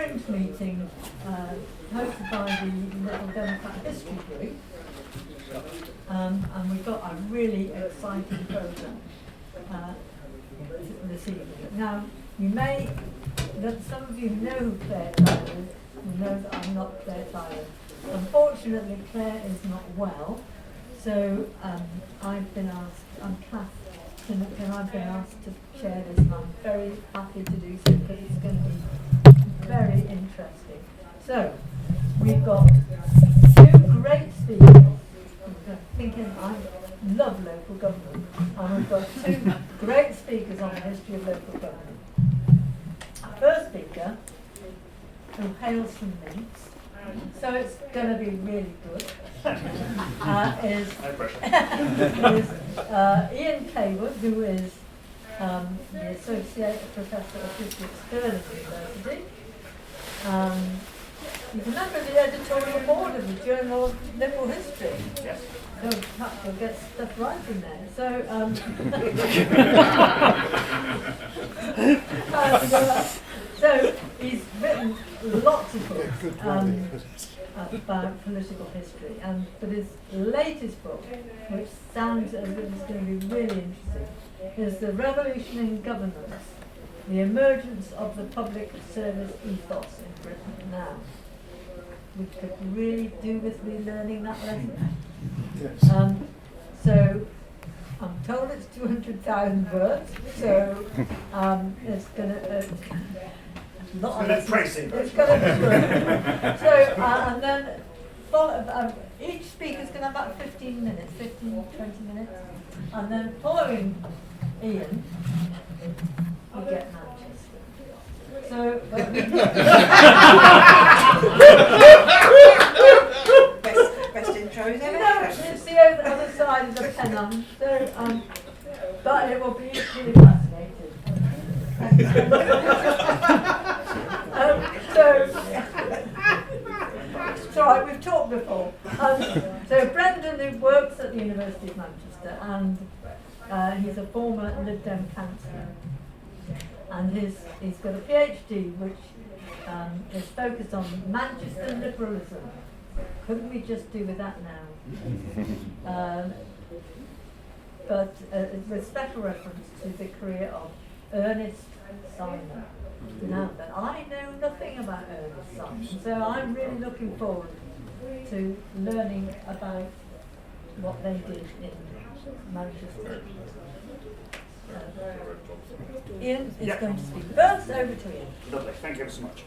Fringe meeting hosted by the Liberal Democrat History Group, and we've got a really exciting programme this evening. Now, some of you know who Claire Tyler is, you know that I'm not Claire Tyler. Unfortunately, Claire is not well, so I've been asked, I'm Kath, and I've been asked to chair this, and I'm very happy to do so because it's going to be very interesting. So, we've got two great speakers. Thinking I love local government, and we've got two great speakers on the history of local government. Our first speaker, who hails from Leeds, so it's going to be really good, is Ian Cawood, who is the Associate Professor of History at Stirling University. He's a member of the editorial board of the Journal of Liberal History. Yes. So perhaps we'll get stuff right in there. So he's written lots of books about political history, but his latest book, which sounds as if it's going to be really interesting, is The Revolution in Governance, the Emergence of the Public Service Ethos in Britain Now. We could really do with relearning that lesson. Yes. So I'm told it's 200,000 words, so it's going to it's going to be good. So and then each speaker is going to have about 15 minutes, 15, 20 minutes, and then following Ian, we get Manchester. So best intros ever. No, it's the other side of the pennon. So, but it will be equally fascinating. It's all right, we've talked before. So Brendon, who works at the University of Manchester, and he's a former Lib Dem councillor, and he's got a PhD which is focused on Manchester liberalism. Couldn't we just do with that now? But with special reference to the career of Ernest Simon. Now, but I know nothing about Ernest Simon, so I'm really looking forward to learning about what they did in Manchester. Ian is going to speak first. Over to Ian. Lovely, thank you ever so much.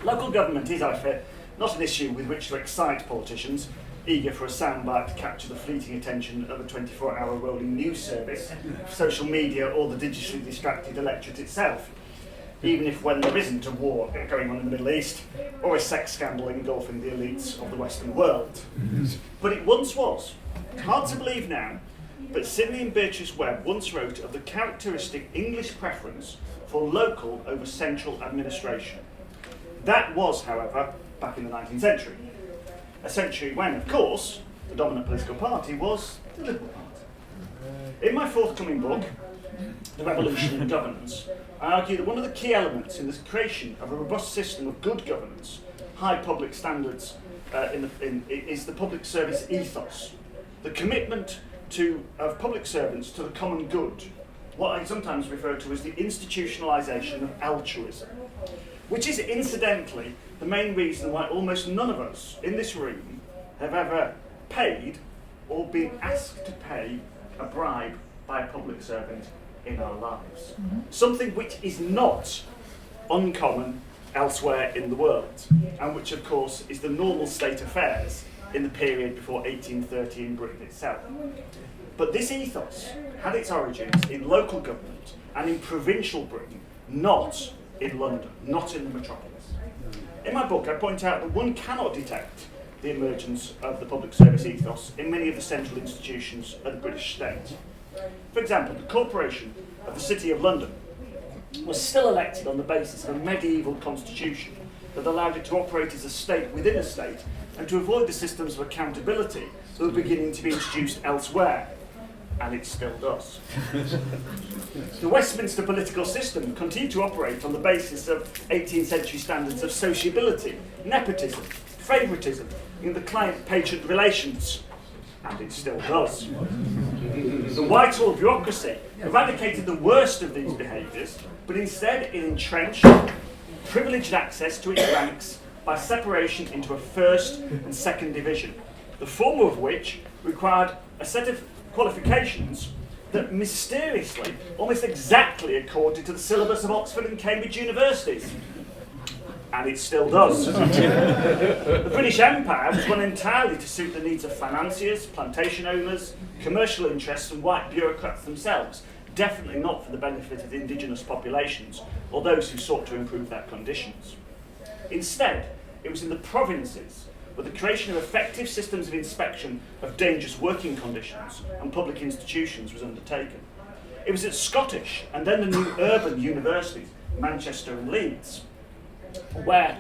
Local government is, I fear, not an issue with which to excite politicians, eager for a soundbite to capture the fleeting attention of a 24-hour rolling news service, social media, or the digitally distracted electorate itself, even if when there isn't a war going on in the Middle East, or a sex scandal engulfing the elites of the Western world. But it once was. Hard to believe now, but Sidney and Beatrice Webb once wrote of the characteristic English preference for local over central administration. That was, however, back in the 19th century. A century when, of course, the dominant political party was the Liberal Party. In my forthcoming book, The Revolution in Governance, I argue that one of the key elements in the creation of a robust system of good governance, high public standards, is the public service ethos, the commitment of public servants to the common good, what I sometimes refer to as the institutionalisation of altruism, which is incidentally the main reason why almost none of us in this room have ever paid or been asked to pay a bribe by a public servant in our lives. Mm-hmm. Something which is not uncommon elsewhere in the world, and which of course is the normal state affairs in the period before 1830 in Britain itself. But this ethos had its origins in local government and in provincial Britain, not in London, not in the metropolis. In my book, I point out that one cannot detect the emergence of the public service ethos in many of the central institutions of the British state. For example, the Corporation of the City of London was still elected on the basis of a medieval constitution that allowed it to operate as a state within a state and to avoid the systems of accountability that were beginning to be introduced elsewhere. and it still does. The Westminster political system continued to operate on the basis of 18th century standards of sociability, nepotism, favouritism, and the client-patient relations, and it still does. The Whitehall bureaucracy eradicated the worst of these behaviours, but instead it entrenched privileged access to its ranks by separation into a first and second division, the former of which required a set of qualifications that mysteriously, almost exactly accorded to the syllabus of Oxford and Cambridge universities. And it still does. The British Empire was run entirely to suit the needs of financiers, plantation owners, commercial interests and white bureaucrats themselves, definitely not for the benefit of the indigenous populations or those who sought to improve their conditions. Instead, it was in the provinces where the creation of effective systems of inspection of dangerous working conditions and public institutions was undertaken. It was at Scottish and then the new urban universities, Manchester and Leeds, where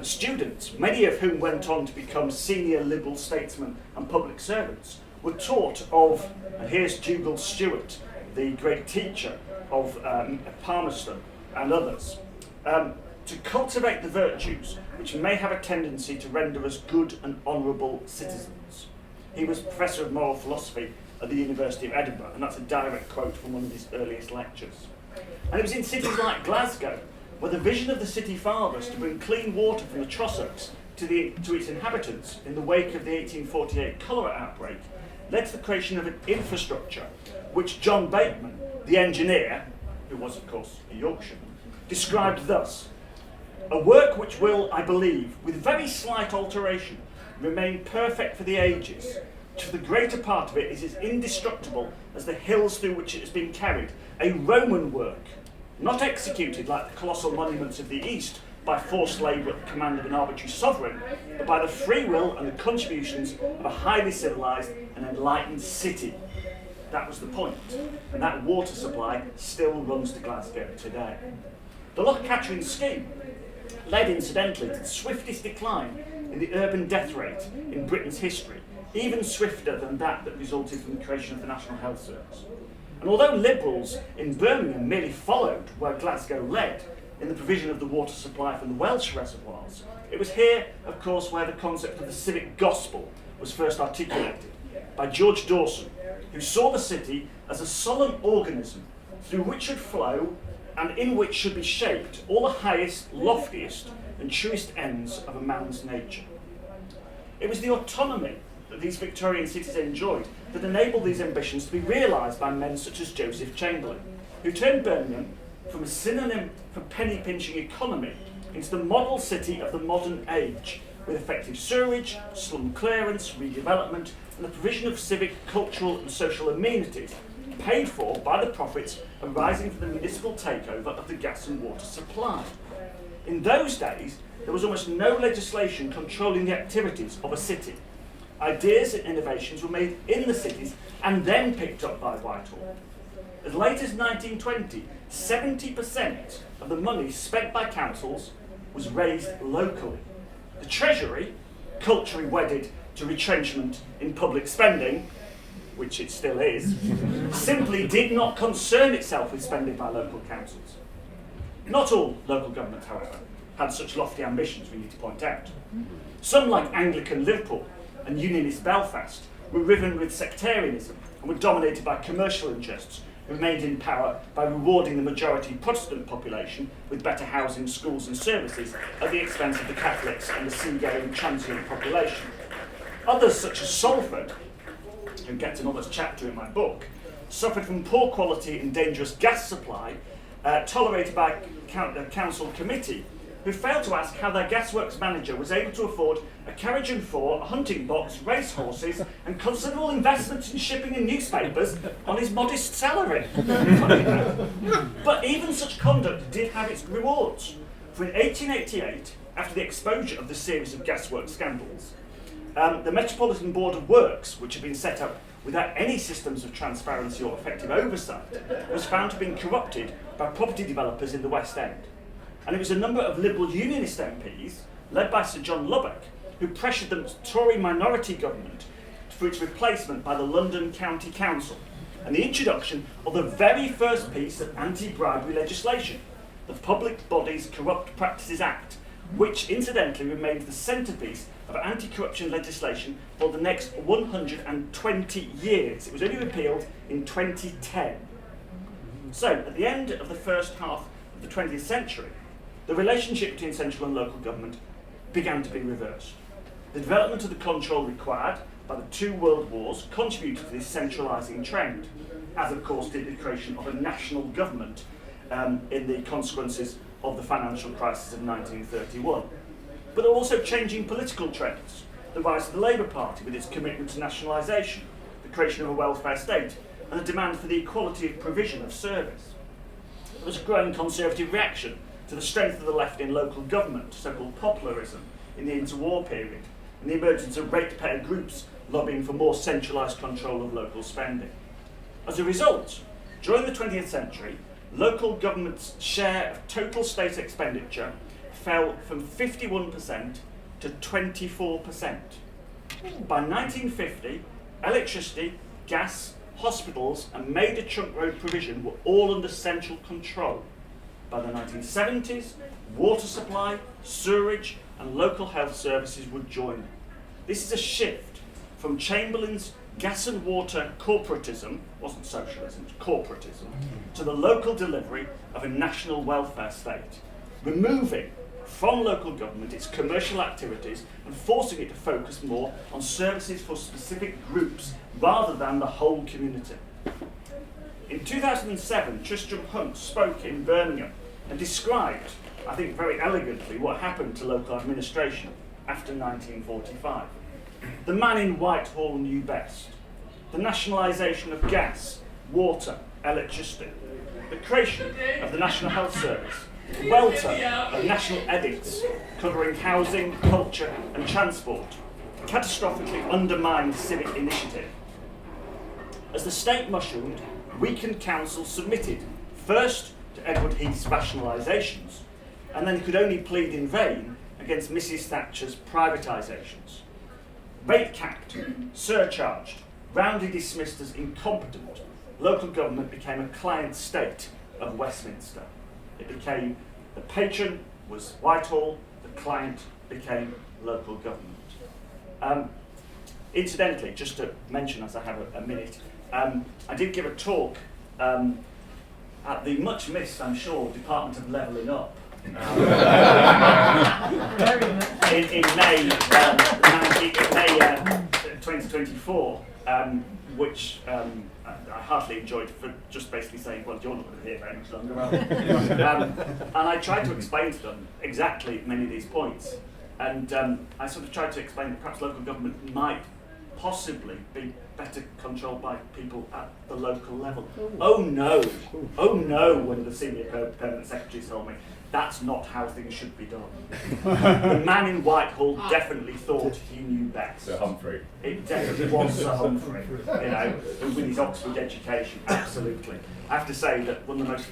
students, many of whom went on to become senior liberal statesmen and public servants, were taught of, and here's Dougal Stewart, the great teacher of Palmerston and others, to cultivate the virtues which may have a tendency to render us good and honourable citizens. He was Professor of Moral Philosophy at the University of Edinburgh, and that's a direct quote from one of his earliest lectures. And it was in cities like Glasgow where the vision of the city fathers to bring clean water from the Trossachs to its inhabitants in the wake of the 1848 cholera outbreak led to the creation of an infrastructure which John Bateman, the engineer, who was of course a Yorkshireman, described thus: a work which will, I believe, with very slight alteration, remain perfect for the ages, which for the greater part of it is as indestructible as the hills through which it has been carried, a Roman work, not executed like the colossal monuments of the East by forced labour at the command of an arbitrary sovereign, but by the free will and the contributions of a highly civilised and enlightened city. That was the point, and that water supply still runs to Glasgow today. The Loch Katrine scheme led incidentally to the swiftest decline in the urban death rate in Britain's history, even swifter than that resulted from the creation of the National Health Service. And although Liberals in Birmingham merely followed where Glasgow led in the provision of the water supply from the Welsh reservoirs, it was here, of course, where the concept of the civic gospel was first articulated by George Dawson, who saw the city as a solemn organism through which should flow and in which should be shaped all the highest, loftiest and truest ends of a man's nature. It was the autonomy that these Victorian cities enjoyed that enabled these ambitions to be realised by men such as Joseph Chamberlain, who turned Birmingham from a synonym for penny-pinching economy into the model city of the modern age, with effective sewerage, slum clearance, redevelopment, and the provision of civic, cultural and social amenities, paid for by the profits arising from the municipal takeover of the gas and water supply. In those days, there was almost no legislation controlling the activities of a city. Ideas and innovations were made in the cities and then picked up by Whitehall. As late as 1920, 70% of the money spent by councils was raised locally. The Treasury, culturally wedded to retrenchment in public spending, which it still is, simply did not concern itself with spending by local councils. Not all local governments, however, had such lofty ambitions, we need to point out. Some, like Anglican Liverpool and Unionist Belfast, were riven with sectarianism and were dominated by commercial interests who remained in power by rewarding the majority Protestant population with better housing, schools and services at the expense of the Catholics and the seagoing transient population. Others, such as Salford, who gets another chapter in my book, suffered from poor quality and dangerous gas supply tolerated by a council committee who failed to ask how their gasworks manager was able to afford a carriage and four, a hunting box, racehorses and considerable investments in shipping and newspapers on his modest salary. But even such conduct did have its rewards. For in 1888, after the exposure of the series of gasworks scandals, the Metropolitan Board of Works, which had been set up without any systems of transparency or effective oversight, was found to have been corrupted by property developers in the West End. And it was a number of Liberal Unionist MPs, led by Sir John Lubbock, who pressured the Tory minority government for its replacement by the London County Council, and the introduction of the very first piece of anti-bribery legislation, the Public Bodies Corrupt Practices Act, which incidentally remained the centrepiece of anti-corruption legislation for the next 120 years. It was only repealed in 2010. So, at the end of the first half of the 20th century, the relationship between central and local government began to be reversed. The development of the control required by the two world wars contributed to this centralising trend, as of course did the creation of a national government in the consequences of the financial crisis of 1931. But there were also changing political trends, the rise of the Labour Party with its commitment to nationalisation, the creation of a welfare state, and the demand for the equality of provision of service. There was a growing conservative reaction to the strength of the left in local government, so-called popularism, in the interwar period, and the emergence of ratepayer groups lobbying for more centralised control of local spending. As a result, during the 20th century, local government's share of total state expenditure fell from 51% to 24%. By 1950, electricity, gas, hospitals and major trunk road provision were all under central control. By the 1970s, water supply, sewerage and local health services would join. This is a shift from Chamberlain's gas and water corporatism, wasn't socialism, it was corporatism, to the local delivery of a national welfare state, removing from local government its commercial activities and forcing it to focus more on services for specific groups rather than the whole community. In 2007, Tristram Hunt spoke in Birmingham and described, I think very elegantly, what happened to local administration after 1945. The man in Whitehall knew best. The nationalisation of gas, water, electricity, the creation of the National Health Service, the welter of national edicts covering housing, culture and transport, catastrophically undermined civic initiative. As the state mushroomed, weakened councils submitted, first to Edward Heath's rationalisations, and then could only plead in vain against Mrs Thatcher's privatisations. Rate capped, surcharged, roundly dismissed as incompetent, local government became a client state of Westminster. It became, the patron was Whitehall, the client became local government. Incidentally, just to mention as I have a minute, I did give a talk at the much missed, I'm sure, Department of Levelling Up in May 2024, which I heartily enjoyed for just basically saying, well, you're not going to be here very much longer, are you? And I tried to explain to them exactly many of these points. And I sort of tried to explain that perhaps local government might possibly be better controlled by people at the local level. Oh no, one of the senior permanent secretaries told me, that's not how things should be done. The man in Whitehall definitely thought he knew best. Sir Humphrey. It definitely was Sir Humphrey, you know, with his Oxford education, absolutely. I have to say that one of the most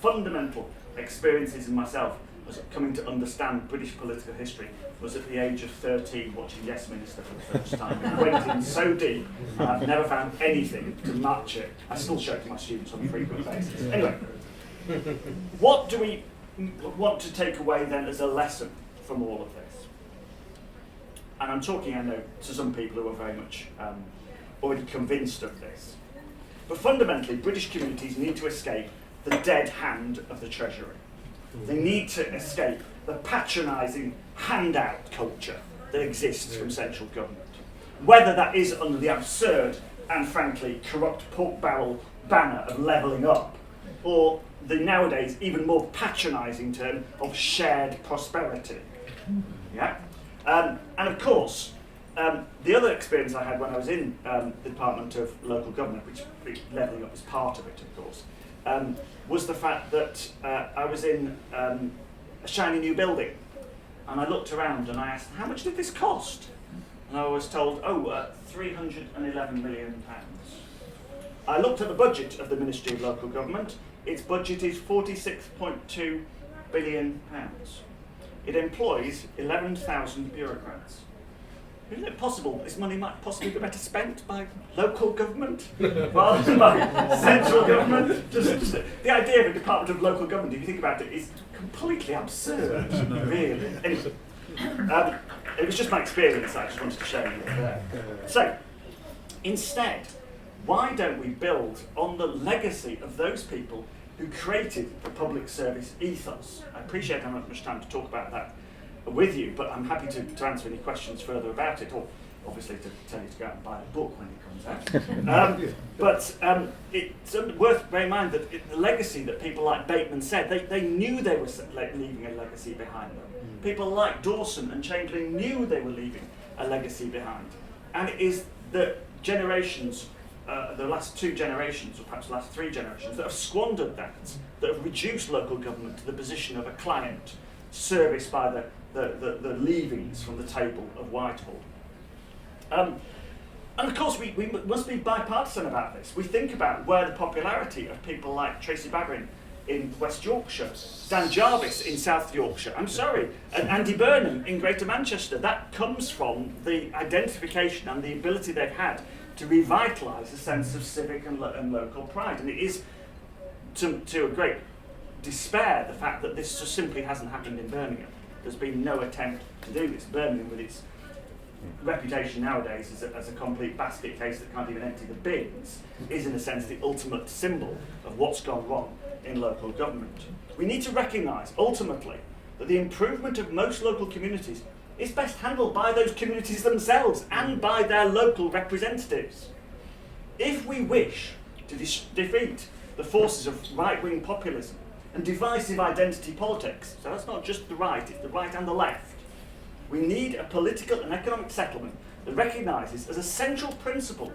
fundamental experiences in myself was coming to understand British political history was at the age of 13 watching Yes Minister for the first time. It went in so deep and I've never found anything to match it. I still show it to my students on a frequent basis. Anyway, what do we want to take away then as a lesson from all of this? And I'm talking, I know, to some people who are very much already convinced of this. But fundamentally, British communities need to escape the dead hand of the Treasury. They need to escape the patronising handout culture that exists from central government. Whether that is under the absurd and frankly corrupt pork barrel banner of levelling up, or the nowadays even more patronising term of shared prosperity. Yeah? And of course, the other experience I had when I was in the Department of Local Government, which levelling up is part of it, of course, was the fact that I was in a shiny new building, and I looked around and I asked, how much did this cost? And I was told, £311 million. I looked at the budget of the Ministry of Local Government. Its budget is £46.2 billion. It employs 11,000 bureaucrats. isn't it possible this money might possibly be better spent by local government rather than by central government? Just the idea of a department of local government, if you think about it, is completely absurd, really. Anyway, it was just my experience I just wanted to share with you there. So, instead, why don't we build on the legacy of those people who created the public service ethos? I appreciate I don't have much time to talk about that with you, but I'm happy to answer any questions further about it, or obviously to tell you to go out and buy the book when it comes out. But it's worth bearing in mind that the legacy that people like Bateman said, they knew they were leaving a legacy behind them. People like Dawson and Chamberlain knew they were leaving a legacy behind. And it is the generations, the last 2 generations, or perhaps the last 3 generations, that have squandered that have reduced local government to the position of a client serviced by the leavings from the table of Whitehall. And of course we must be bipartisan about this. We think about where the popularity of people like Tracy Baggin in West Yorkshire, Dan Jarvis in South Yorkshire, and Andy Burnham in Greater Manchester, that comes from the identification and the ability they've had to revitalise a sense of civic and local pride. And it is, to a great despair, the fact that this just simply hasn't happened in Birmingham. There's been no attempt to do this. Birmingham, with its reputation nowadays as a complete basket case that can't even empty the bins, is in a sense the ultimate symbol of what's gone wrong in local government. We need to recognise, ultimately, that the improvement of most local communities is best handled by those communities themselves and by their local representatives. If we wish to defeat the forces of right-wing populism and divisive identity politics, so that's not just the right, it's the right and the left, we need a political and economic settlement that recognises as a central principle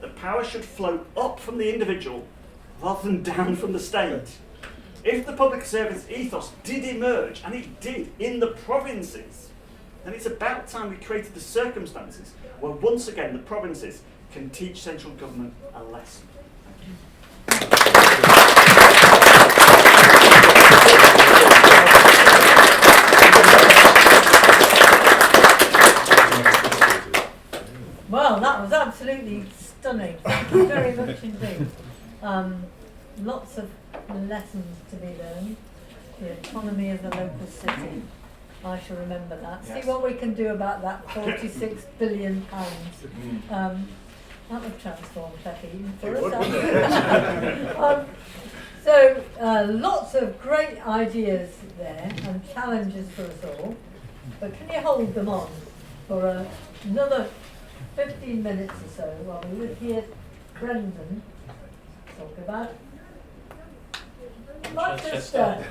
that power should flow up from the individual rather than down from the state. If the public service ethos did emerge, and it did, in the provinces, then it's about time we created the circumstances where once again the provinces can teach central government a lesson. Well, that was absolutely stunning. Thank you very much indeed. Lots of lessons to be learned. The autonomy of the local city. I shall remember that. Yes. See what we can do about that £46 billion. That would transform Becky for us. So lots of great ideas there and challenges for us all. But can you hold them on for another 15 minutes or so while we would hear Brendon talk about Manchester.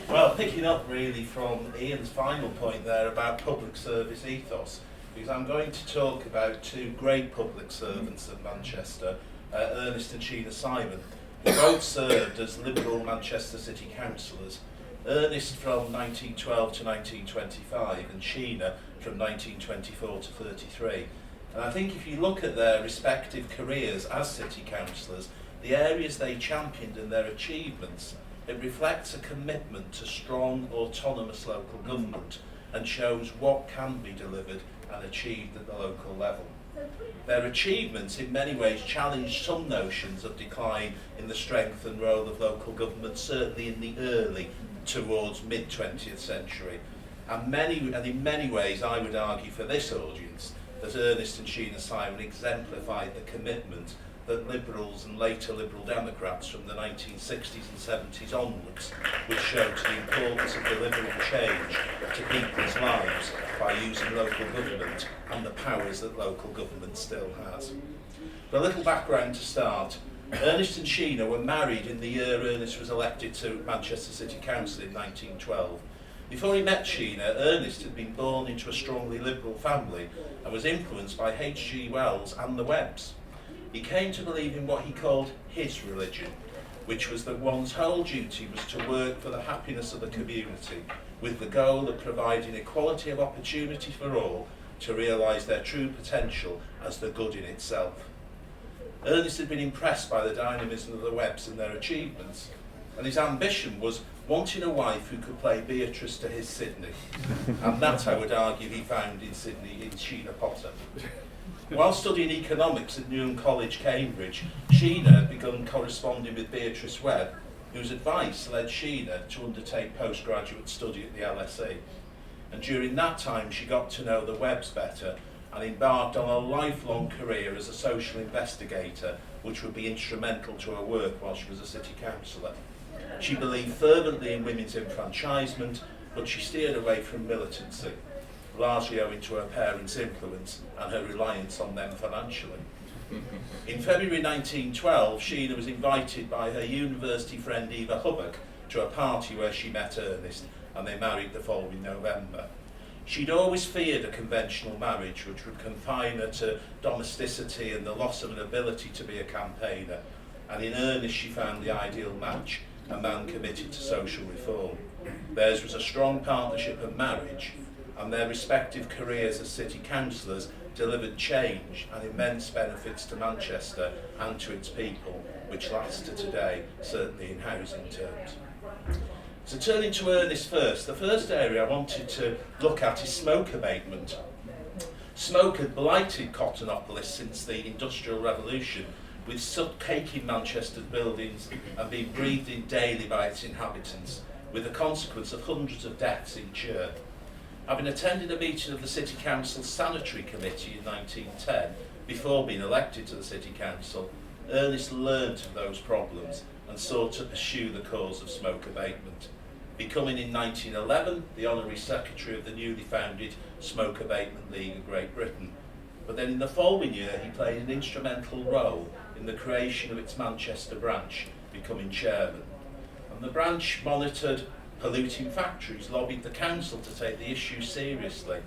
Well, picking up really from Ian's final point there about public service ethos, because I'm going to talk about 2 great public servants of Manchester, Ernest and Sheena Simon, who both served as Liberal Manchester City Councillors. Ernest from 1912 to 1925 and Sheena from 1924 to 33. And I think if you look at their respective careers as city councillors, the areas they championed and their achievements, it reflects a commitment to strong autonomous local government and shows what can be delivered and achieved at the local level. Their achievements in many ways challenged some notions of decline in the strength and role of local government, certainly in the early towards mid-20th century. And in many ways I would argue for this audience that Ernest and Sheena Simon exemplified the commitment that Liberals and later Liberal Democrats from the 1960s and 70s onwards would show to the importance of delivering change to people's lives by using local government and the powers that local government still has. But a little background to start. Ernest and Sheena were married in the year Ernest was elected to Manchester City Council in 1912. Before he met Sheena, Ernest had been born into a strongly Liberal family and was influenced by H.G. Wells and the Webbs. He came to believe in what he called his religion, which was that one's whole duty was to work for the happiness of the community, with the goal of providing equality of opportunity for all to realise their true potential as the good in itself. Ernest had been impressed by the dynamism of the Webbs and their achievements, and his ambition was wanting a wife who could play Beatrice to his Sydney. And that, I would argue, he found in Sydney in Sheena Potter. While studying economics at Newnham College, Cambridge, Sheena had begun corresponding with Beatrice Webb, whose advice led Sheena to undertake postgraduate study at the LSE. And during that time she got to know the Webbs better and embarked on a lifelong career as a social investigator, which would be instrumental to her work while she was a city councillor. She believed fervently in women's enfranchisement, but she steered away from militancy, largely owing to her parents' influence and her reliance on them financially. In February 1912, Sheena was invited by her university friend Eva Hubbock to a party where she met Ernest, and they married the following November. She'd always feared a conventional marriage which would confine her to domesticity and the loss of an ability to be a campaigner, and in Ernest she found the ideal match, a man committed to social reform. Theirs was a strong partnership of marriage, and their respective careers as city councillors delivered change and immense benefits to Manchester and to its people, which last to today, certainly in housing terms. So turning to Ernest first, the first area I wanted to look at is smoke abatement. Smoke had blighted Cottonopolis since the Industrial Revolution, with soot caking Manchester's buildings and being breathed in daily by its inhabitants, with the consequence of hundreds of deaths each year. Having attended a meeting of the City Council Sanitary Committee in 1910, before being elected to the City Council, Ernest learnt of those problems and sought to pursue the cause of smoke abatement, becoming in 1911 the Honorary Secretary of the newly founded Smoke Abatement League of Great Britain. But then in the following year he played an instrumental role in the creation of its Manchester branch, becoming chairman. And the branch monitored polluting factories, lobbied the council to take the issue seriously,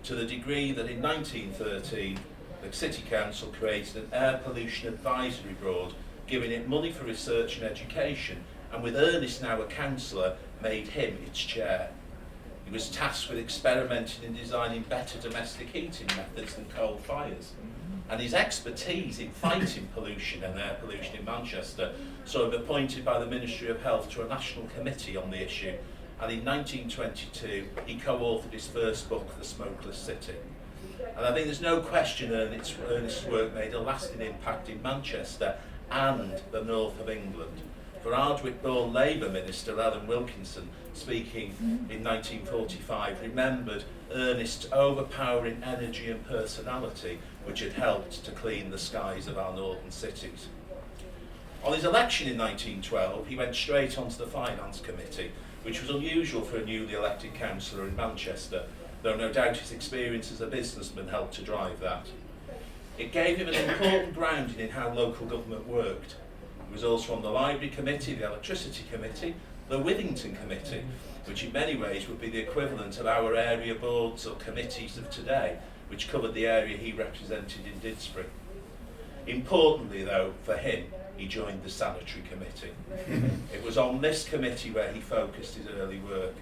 to the degree that in 1913 the City Council created an Air Pollution Advisory Board, giving it money for research and education, and with Ernest now a councillor, made him its chair. He was tasked with experimenting and designing better domestic heating methods than coal fires. And his expertise in fighting pollution and air pollution in Manchester saw him appointed by the Ministry of Health to a national committee on the issue, and in 1922 he co-authored his first book, The Smokeless City. And I think there's no question Ernest's work made a lasting impact in Manchester and the north of England. For Ardwick-born Labour Minister Ellen Wilkinson, speaking in 1945, remembered Ernest's overpowering energy and personality, which had helped to clean the skies of our northern cities. On his election in 1912, he went straight onto the Finance Committee, which was unusual for a newly elected councillor in Manchester, though no doubt his experience as a businessman helped to drive that. It gave him an important grounding in how local government worked. He was also on the Library Committee, the Electricity Committee, the Withington Committee, which in many ways would be the equivalent of our area boards or committees of today, which covered the area he represented in Didsbury. Importantly, though, for him, he joined the Sanitary Committee. It was on this committee where he focused his early work.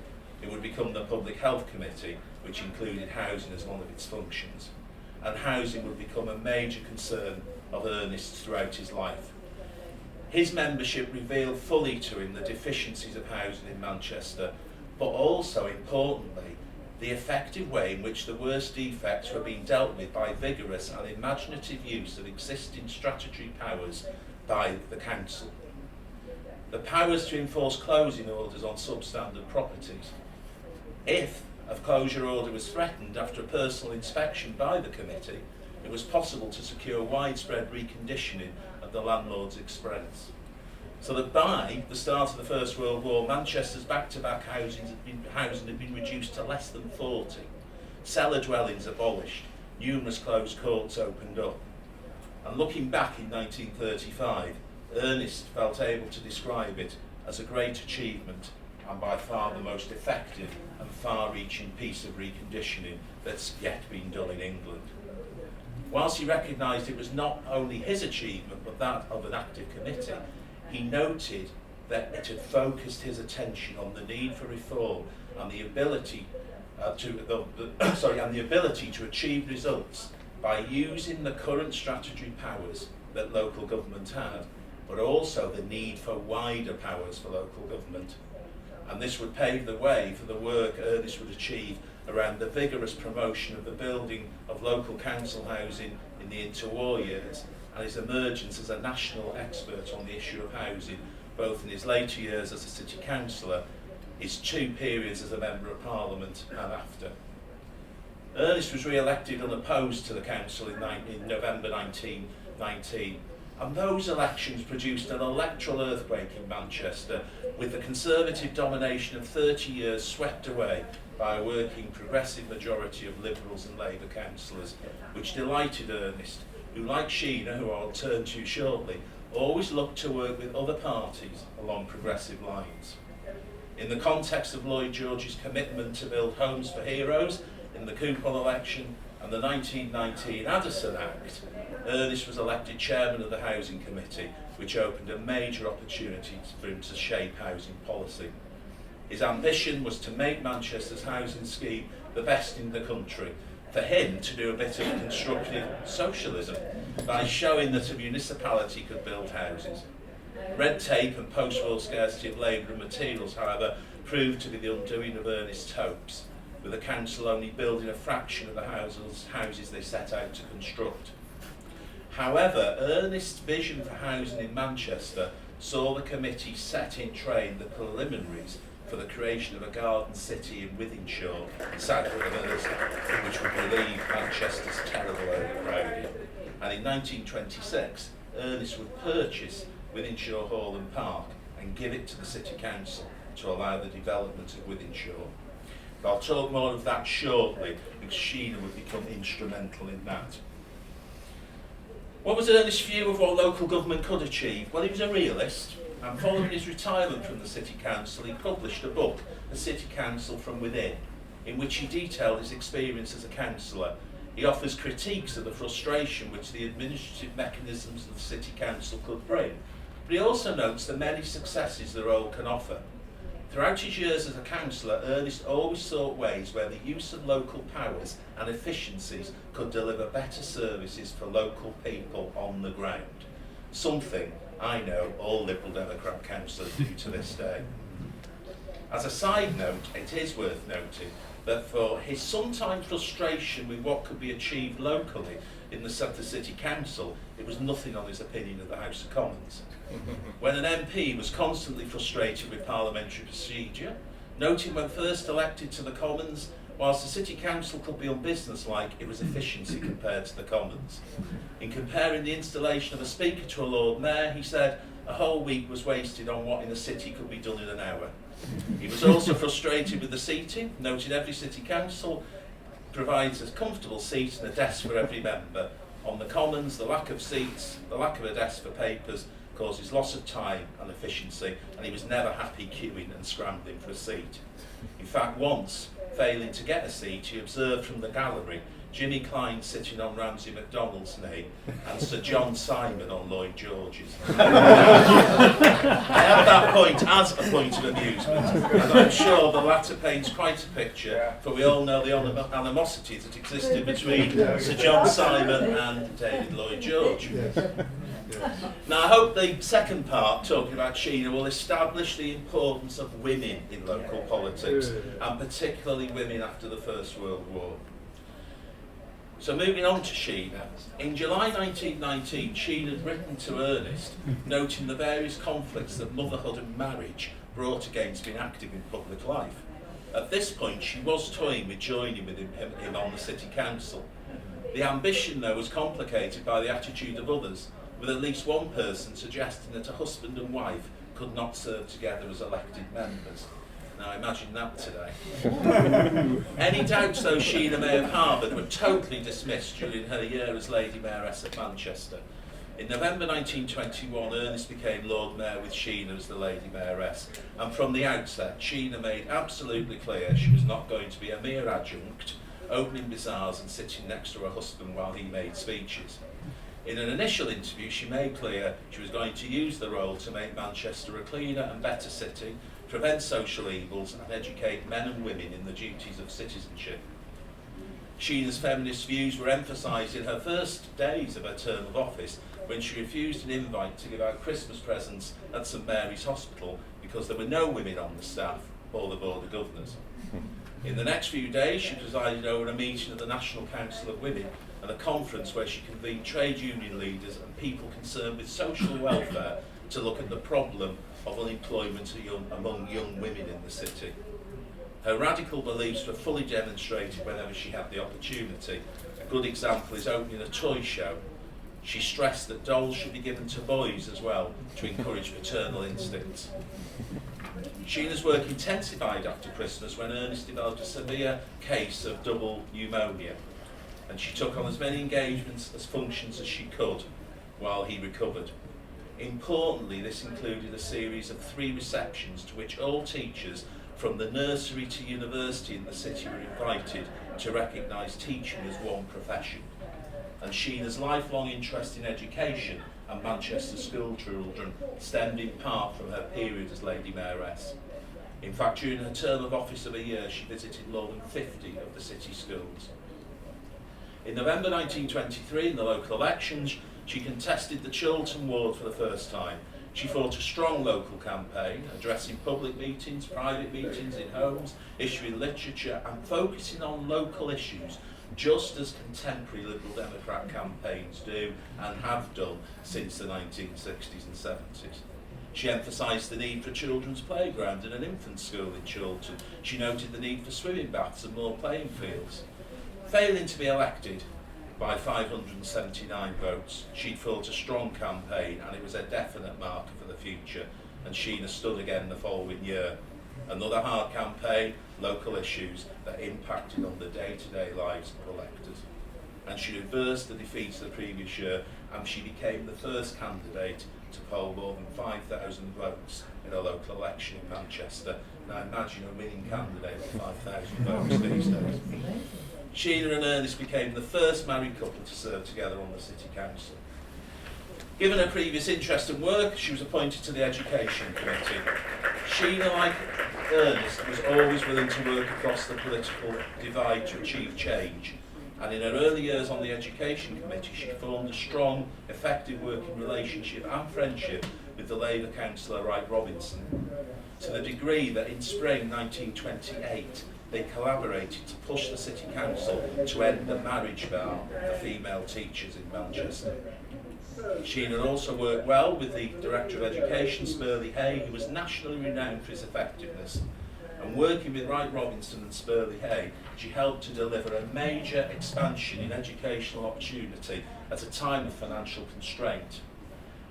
It would become the Public Health Committee, which included housing as one of its functions. And housing would become a major concern of Ernest's throughout his life. His membership revealed fully to him the deficiencies of housing in Manchester, but also, importantly, the effective way in which the worst defects were being dealt with by vigorous and imaginative use of existing statutory powers by the council. The powers to enforce closing orders on substandard properties. If a closure order was threatened after a personal inspection by the committee, it was possible to secure widespread reconditioning at the landlord's expense. So that by the start of the First World War, Manchester's back-to-back housing had been reduced to less than 40. Cellar dwellings abolished, numerous closed courts opened up. And looking back in 1935, Ernest felt able to describe it as a great achievement and by far the most effective and far-reaching piece of reconditioning that's yet been done in England. Whilst he recognised it was not only his achievement but that of an active committee, he noted that it had focused his attention on the need for reform and the ability to achieve results by using the current statutory powers that local government had, but also the need for wider powers for local government. and this would pave the way for the work Ernest would achieve around the vigorous promotion of the building of local council housing in the interwar years, and his emergence as a national expert on the issue of housing, both in his later years as a city councillor, his 2 periods as a Member of Parliament, and after. Ernest was re-elected unopposed to the council in November 1919, and those elections produced an electoral earthquake in Manchester, with the Conservative domination of 30 years swept away by a working progressive majority of Liberals and Labour councillors, which delighted Ernest, who, like Sheena, who I'll turn to shortly, always looked to work with other parties along progressive lines. In the context of Lloyd George's commitment to build homes for heroes in the coupon election and the 1919 Addison Act, Ernest was elected chairman of the Housing Committee, which opened a major opportunity for him to shape housing policy. His ambition was to make Manchester's housing scheme the best in the country, for him to do a bit of constructive socialism by showing that a municipality could build houses. Red tape and post-war scarcity of labour and materials, however, proved to be the undoing of Ernest's hopes, with the council only building a fraction of the houses they set out to construct. However, Ernest's vision for housing in Manchester saw the committee set in train the preliminaries for the creation of a garden city in Wythenshawe, south of Mersey, which would relieve Manchester's terrible overcrowding. And in 1926, Ernest would purchase Wythenshawe Hall and Park and give it to the City Council to allow the development of Wythenshawe. But I'll talk more of that shortly, because Sheena would become instrumental in that. What was Ernest's view of what local government could achieve? Well, he was a realist, and following his retirement from the City Council, he published a book, The City Council from Within, in which he detailed his experience as a councillor. He offers critiques of the frustration which the administrative mechanisms of the City Council could bring, but he also notes the many successes the role can offer. Throughout his years as a councillor, Ernest always sought ways where the use of local powers and efficiencies could deliver better services for local people on the ground. Something I know all Liberal Democrat councillors do to this day. As a side note, it is worth noting that for his sometime frustration with what could be achieved locally in the City Council, it was nothing on his opinion of the House of Commons. When an MP was constantly frustrated with parliamentary procedure, noting when first elected to the Commons, whilst the City Council could be unbusinesslike, it was efficiency compared to the Commons. In comparing the installation of a Speaker to a Lord Mayor, he said a whole week was wasted on what in a city could be done in an hour. He was also frustrated with the seating, noting every City Council provides a comfortable seat and a desk for every member. On the Commons, the lack of seats, the lack of a desk for papers, causes loss of time and efficiency, and he was never happy queuing and scrambling for a seat. In fact, once, failing to get a seat, he observed from the gallery Jimmy Klein sitting on Ramsay MacDonald's knee and Sir John Simon on Lloyd George's. I have that point as a point of amusement, and I'm sure the latter paints quite a picture, for we all know the animosity that existed between Sir John Simon and David Lloyd George. Now I hope the second part, talking about Sheena, will establish the importance of women in local politics, and particularly women after the First World War. So moving on to Sheena, in July 1919, Sheena had written to Ernest, noting the various conflicts that motherhood and marriage brought against being active in public life. At this point, she was toying with joining with him on the City Council. The ambition, though, was complicated by the attitude of others, with at least one person suggesting that a husband and wife could not serve together as elected members. Now imagine that today. Any doubts, though, Sheena may have harboured were totally dismissed during her year as Lady Mayoress of Manchester. In November 1921, Ernest became Lord Mayor with Sheena as the Lady Mayoress, and from the outset, Sheena made absolutely clear she was not going to be a mere adjunct, opening bazaars and sitting next to her husband while he made speeches. In an initial interview, she made clear she was going to use the role to make Manchester a cleaner and better city, prevent social evils and educate men and women in the duties of citizenship. Sheena's feminist views were emphasised in her first days of her term of office, when she refused an invite to give out Christmas presents at St Mary's Hospital because there were no women on the staff, or the Board of Governors. In the next few days, she presided over a meeting of the National Council of Women and a conference where she convened trade union leaders and people concerned with social welfare to look at the problem of unemployment among young women in the city. Her radical beliefs were fully demonstrated whenever she had the opportunity. A good example is opening a toy show. She stressed that dolls should be given to boys as well to encourage paternal instincts. Sheena's work intensified after Christmas when Ernest developed a severe case of double pneumonia, and she took on as many engagements as functions as she could while he recovered. Importantly, this included a series of 3 receptions to which all teachers from the nursery to university in the city were invited to recognise teaching as one profession. And Sheena's lifelong interest in education and Manchester school children stemmed in part from her period as Lady Mayoress. In fact, during her term of office of a year, she visited more than 50 of the city schools. In November 1923, in the local elections, she contested the Chiltern ward for the first time. She fought a strong local campaign, addressing public meetings, private meetings in homes, issuing literature and focusing on local issues, just as contemporary Liberal Democrat campaigns do and have done since the 1960s and 70s. She emphasised the need for a children's playground and an infant school in Chiltern. She noted the need for swimming baths and more playing fields. Failing to be elected by 579 votes, she'd fought a strong campaign, and it was a definite marker for the future, and Sheena stood again the following year. Another hard campaign, local issues that impacted on the day-to-day lives of electors. And she reversed the defeat of the previous year, and she became the first candidate to poll more than 5,000 votes in a local election in Manchester. Now imagine a winning candidate with 5,000 votes these days. Sheena and Ernest became the first married couple to serve together on the City Council. Given her previous interest and work, she was appointed to the Education Committee. Sheena, like Ernest, was always willing to work across the political divide to achieve change. And in her early years on the Education Committee, she formed a strong, effective working relationship and friendship with the Labour councillor Wright Robinson, to the degree that in spring 1928, they collaborated to push the City Council to end the marriage bar for female teachers in Manchester. Sheena also worked well with the Director of Education, Spurley Hay, who was nationally renowned for his effectiveness. And working with Wright Robinson and Spurley Hay, she helped to deliver a major expansion in educational opportunity at a time of financial constraint.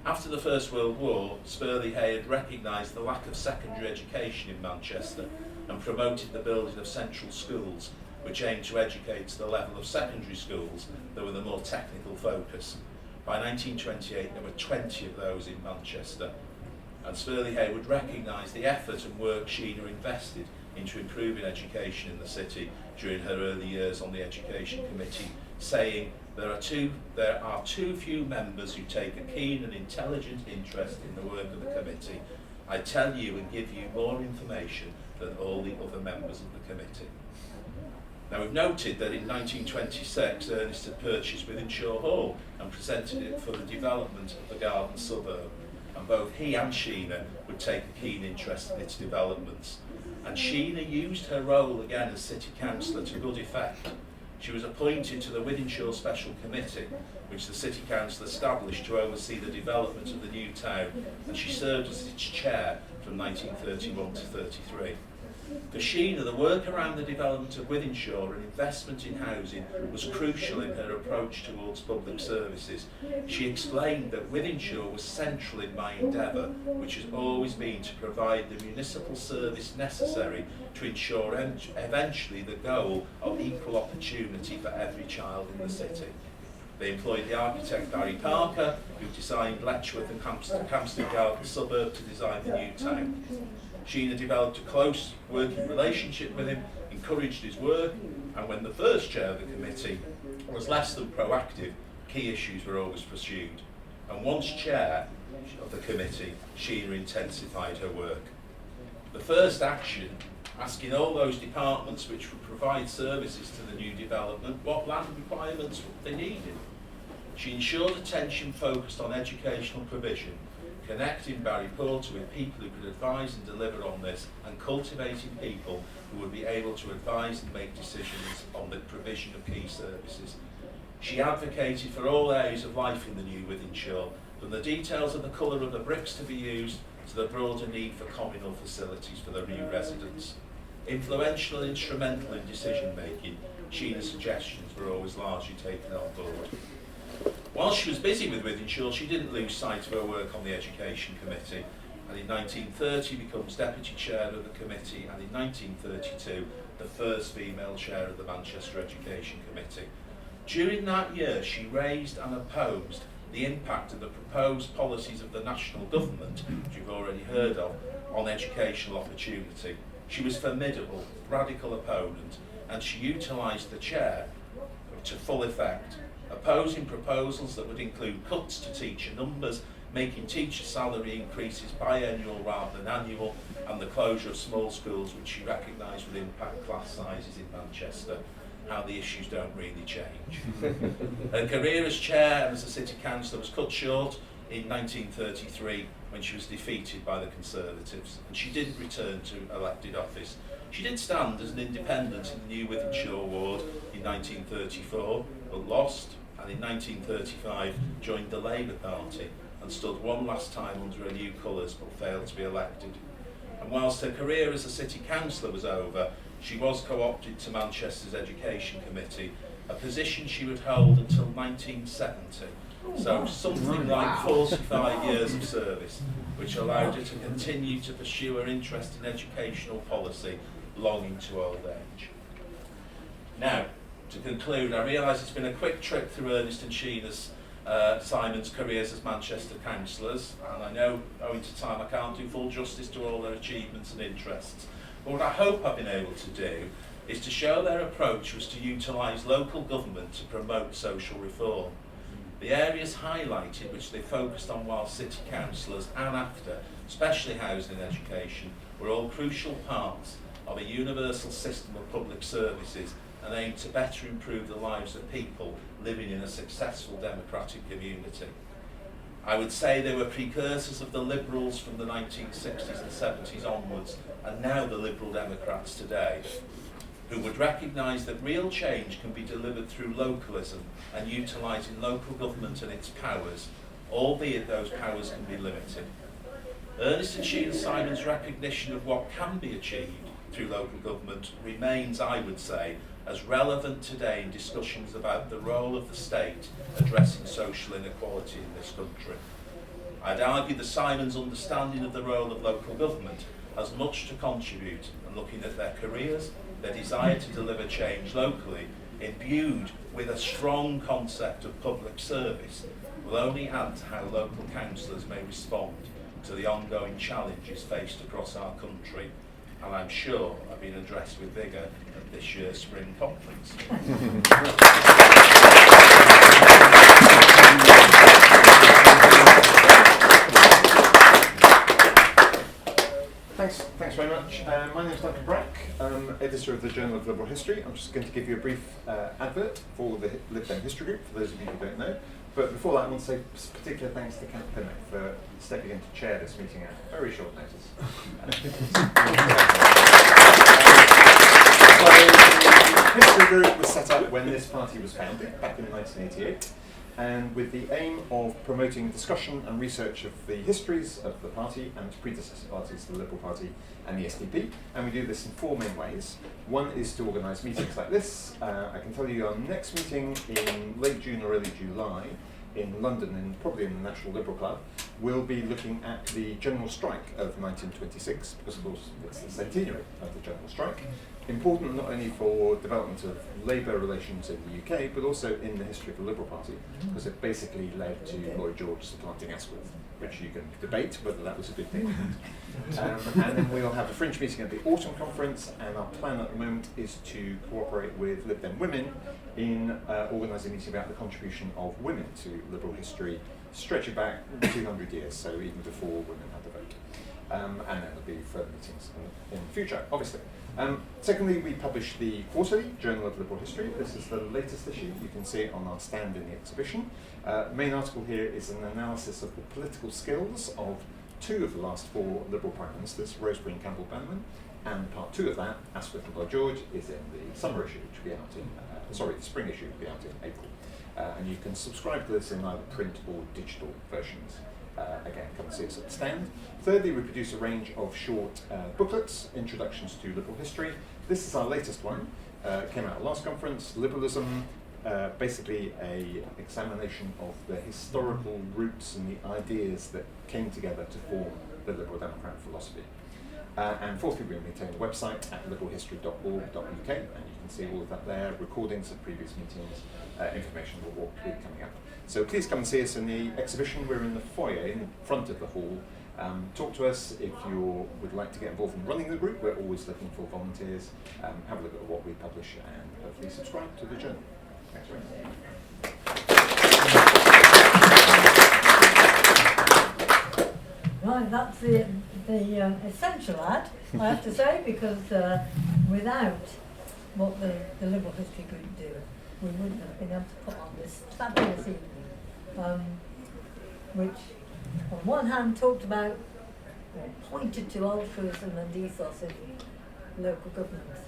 After the First World War, Spurley Hay had recognised the lack of secondary education in Manchester and promoted the building of central schools, which aimed to educate to the level of secondary schools that were the more technical focus. By 1928, there were 20 of those in Manchester, and Spurley Hay would recognise the effort and work Sheena invested into improving education in the city during her early years on the Education Committee, saying, there are too few members who take a keen and intelligent interest in the work of the committee. I tell you and give you more information than all the other members of the committee. Now, we've noted that in 1926, Ernest had purchased Wythenshawe Hall and presented it for the development of the garden suburb, and both he and Sheena would take a keen interest in its developments. And Sheena used her role again as City Councillor to good effect. She was appointed to the Wythenshawe Special Committee, which the City Council established to oversee the development of the new town, and she served as its chair from 1931 to 33. For Sheena, the work around the development of Wythenshawe and investment in housing was crucial in her approach towards public services. She explained that Wythenshawe was central in my endeavour, which has always been to provide the municipal service necessary to ensure eventually the goal of equal opportunity for every child in the city. They employed the architect Barry Parker, who designed Letchworth and Hampstead Garden suburb to design the new town. Sheena developed a close working relationship with him, encouraged his work, and when the first chair of the committee was less than proactive, key issues were always pursued. And once chair of the committee, Sheena intensified her work. The first action, asking all those departments which would provide services to the new development what land requirements they needed. She ensured attention focused on educational provision, connecting Barry Porter with people who could advise and deliver on this, and cultivating people who would be able to advise and make decisions on the provision of key services. She advocated for all areas of life in the new Wythenshawe, from the details of the colour of the bricks to be used to the broader need for communal facilities for the new residents. Influential and instrumental in decision making, Sheena's suggestions were always largely taken on board. While she was busy with Wythenshawe, she didn't lose sight of her work on the Education Committee, and in 1930 becomes Deputy Chair of the Committee, and in 1932 the first female Chair of the Manchester Education Committee. During that year, she raised and opposed the impact of the proposed policies of the national government, which you've already heard of, on educational opportunity. She was a formidable, radical opponent, and she utilised the chair to full effect, opposing proposals that would include cuts to teacher numbers, making teacher salary increases biennial rather than annual, and the closure of small schools, which she recognised would impact class sizes in Manchester. How the issues don't really change. Her career as chair and as a city councillor was cut short in 1933 when she was defeated by the Conservatives, and she didn't return to elected office. She did stand as an independent in the new Wythenshawe ward in 1934, but lost, and in 1935 joined the Labour Party and stood one last time under her new colours but failed to be elected. And whilst her career as a city councillor was over, she was co-opted to Manchester's Education Committee, a position she would hold until 1970. So something like 45 years of service, which allowed her to continue to pursue her interest in educational policy long into old age. Now, to conclude, I realise it's been a quick trip through Ernest and Sheena's Simon's careers as Manchester councillors, and I know, owing to time, I can't do full justice to all their achievements and interests. But what I hope I've been able to do is to show their approach was to utilise local government to promote social reform. The areas highlighted which they focused on while city councillors and after, especially housing and education, were all crucial parts of a universal system of public services and aimed to better improve the lives of people living in a successful democratic community. I would say they were precursors of the Liberals from the 1960s and 70s onwards, and now the Liberal Democrats today, who would recognise that real change can be delivered through localism and utilising local government and its powers, albeit those powers can be limited. Ernest and Sheena Simon's recognition of what can be achieved through local government remains, I would say, as relevant today in discussions about the role of the state addressing social inequality in this country. I'd argue that Simon's understanding of the role of local government has much to contribute, and looking at their careers, their desire to deliver change locally, imbued with a strong concept of public service, will only add to how local councillors may respond to the ongoing challenges faced across our country, and I'm sure I've been addressed with vigour at this year's Spring Conference. Thanks very much. My name is Dr Brendon, editor of the Journal of Liberal History. I'm just going to give you a brief advert for the Lib Dem History Group, for those of you who don't know. But before that, I want to say particular thanks to Kat Pinnock for stepping in to chair this meeting at very short notice. The History Group was set up when this party was founded, back in 1988. And with the aim of promoting discussion and research of the histories of the party and its predecessor parties, the Liberal Party and the SDP. And we do this in four main ways. One is to organise meetings like this. I can tell you our next meeting in late June or early July in London, and probably in the National Liberal Club, will be looking at the general strike of 1926, because of course it's the centenary of the general strike. Important not only for development of Labour relations in the UK, but also in the history of the Liberal Party, because it basically led to Lloyd George supplanting Asquith, which you can debate whether that was a good thing. And then we'll have a fringe meeting at the Autumn Conference, and our plan at the moment is to cooperate with Lib Dem Women in organising a meeting about the contribution of women to Liberal history, stretching back 200 years, so even before women had the vote. and then there'll be further meetings in the future, obviously. Secondly, we publish the quarterly Journal of Liberal History. This is the latest issue. You can see it on our stand in the exhibition. The main article here is an analysis of the political skills of 2 of the last 4 Liberal Prime Ministers, Rosebery and Campbell-Bannerman, and part 2 of that, Asquith and Lloyd George, is in the summer issue, which will be out in, the spring issue will be out in April. And you can subscribe to this in either print or digital versions. Again, come and see us at the stand. Thirdly, we produce a range of short booklets, introductions to liberal history. This is our latest one. Came out at last conference, Liberalism, basically a examination of the historical roots and the ideas that came together to form the liberal democrat philosophy. And fourthly, we maintain a website at liberalhistory.org.uk, and you can see all of that there, recordings of previous meetings, information of what will be coming up. So please come and see us in the exhibition. We're in the foyer in front of the hall. Talk to us if you would like to get involved in running the group. We're always looking for volunteers. Have a look at what we publish and hopefully subscribe to the journal. Thanks very much. Right, that's the essential ad, I have to say, because without what the Liberal History Group do, we wouldn't have been able to put on this fabulous evening, which on one hand talked about, or pointed to altruism and ethos in local governments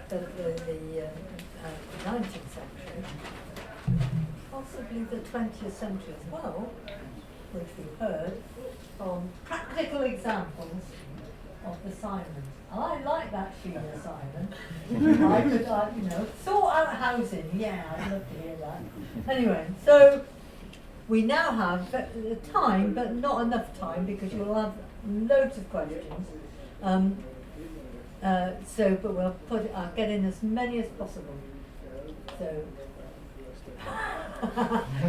in the 19th century, possibly the 20th century as well, which we've heard from practical examples of the Simons. I like that Sheila Simon. I could, sort out housing. Yeah, I'd love to hear that. Anyway, so we now have time, but not enough time because you'll have loads of questions. But I'll get in as many as possible. So.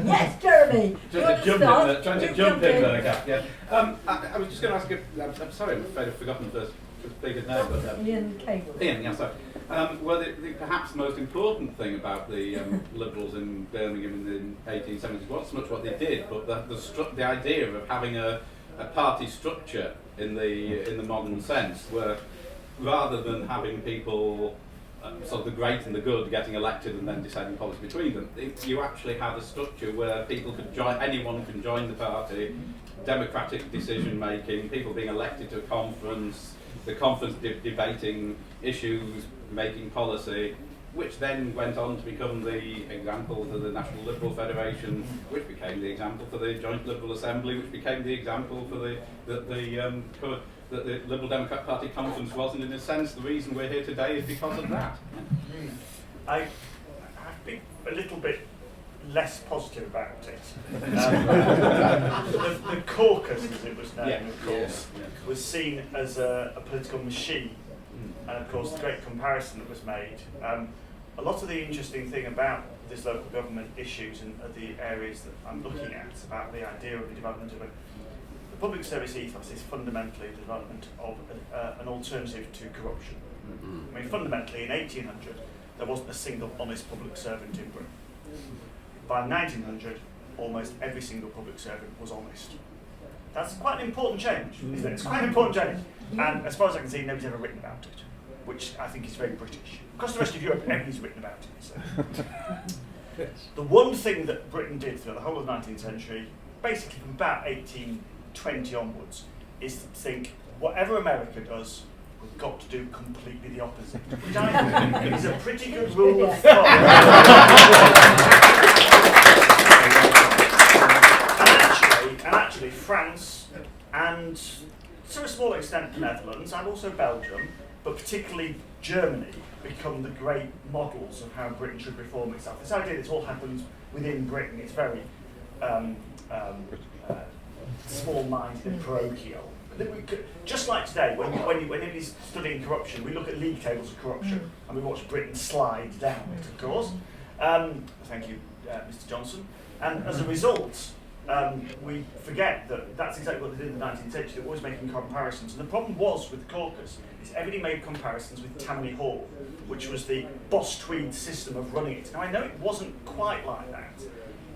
Yes, Jeremy. Trying to jump in there, yeah. I was just going to ask you. I'm sorry, I'm afraid I've forgotten the first speaker's name. But, Ian Cawood. Ian, yeah, sorry. Well, perhaps the most important thing about the Liberals in Birmingham in the 1870s wasn't so much what they did, but the idea of having a party structure in the modern sense, where rather than having people sort of the great and the good getting elected and then deciding policy between them, you actually had a structure where people could join, anyone can join the party, democratic decision making, people being elected to a conference, the conference debating issues, making policy, which then went on to become the example for the National Liberal Federation, which became the example for the Joint Liberal Assembly, which became the example for that the Liberal Democrat Party conference was, and in a sense the reason we're here today is because of that. I've been a little bit less positive about it. The caucus, as it was known, of course, was seen as a political machine, and of course the great comparison that was made. A lot of the interesting thing about this local government issues and the areas that I'm looking at, about the idea of the development of the public service ethos is fundamentally the development of an alternative to corruption. I mean, fundamentally, in 1800, there wasn't a single honest public servant in Britain. By 1900, almost every single public servant was honest. That's quite an important change, isn't it? It's quite an important change. And as far as I can see, nobody's ever written about it, which I think is very British. Across the rest of Europe, everybody's written about it. So. The one thing that Britain did throughout the whole of the 19th century, basically from about 1820 onwards, is to think, whatever America does, we've got to do completely the opposite. Which I think is a pretty good rule of thumb. and actually, France and, to a small extent, the Netherlands, and also Belgium, but particularly Germany, become the great models of how Britain should reform itself. This idea that it all happens within Britain is very small-minded and parochial. Just like today, when anybody's studying corruption, we look at league tables of corruption and we watch Britain slide down it, of course. Thank you, Mr. Johnson. And as a result, we forget that that's exactly what they did in the 19th century. They're always making comparisons. And the problem was with the caucus is everybody made comparisons with Tammany Hall, which was the Boss Tweed system of running it. Now, I know it wasn't quite like that,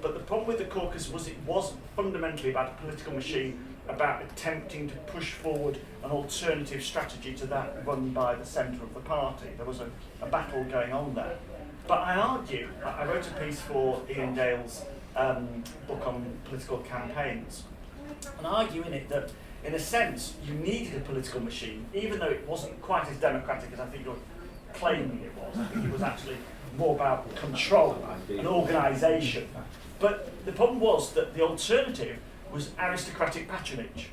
But the problem with the caucus was it was fundamentally about a political machine, about attempting to push forward an alternative strategy to that run by the centre of the party. There was a battle going on there. But I argue, I wrote a piece for Ian Dale's book on political campaigns, and I argue in it that, in a sense, you needed a political machine, even though it wasn't quite as democratic as I think you're claiming it was. I think it was actually more about control and organisation. But the problem was that the alternative was aristocratic patronage.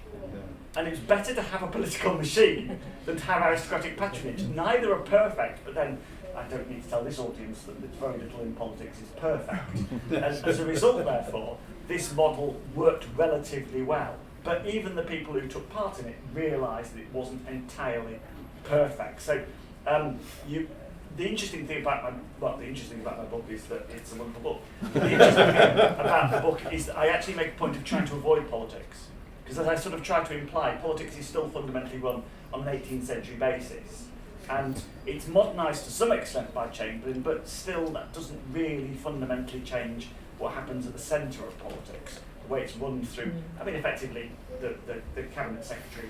And it's better to have a political machine than to have aristocratic patronage. Neither are perfect, but then I don't need to tell this audience that very little in politics is perfect. And as a result, therefore, this model worked relatively well. But even the people who took part in it realised that it wasn't entirely perfect. So the interesting thing about my book is that it's a wonderful book. The interesting thing about the book is that I actually make a point of trying to avoid politics. Because as I sort of try to imply, politics is still fundamentally run on an 18th century basis. And it's modernised to some extent by Chamberlain, but still that doesn't really fundamentally change what happens at the centre of politics, the way it's run through. I mean, effectively, the Cabinet Secretary,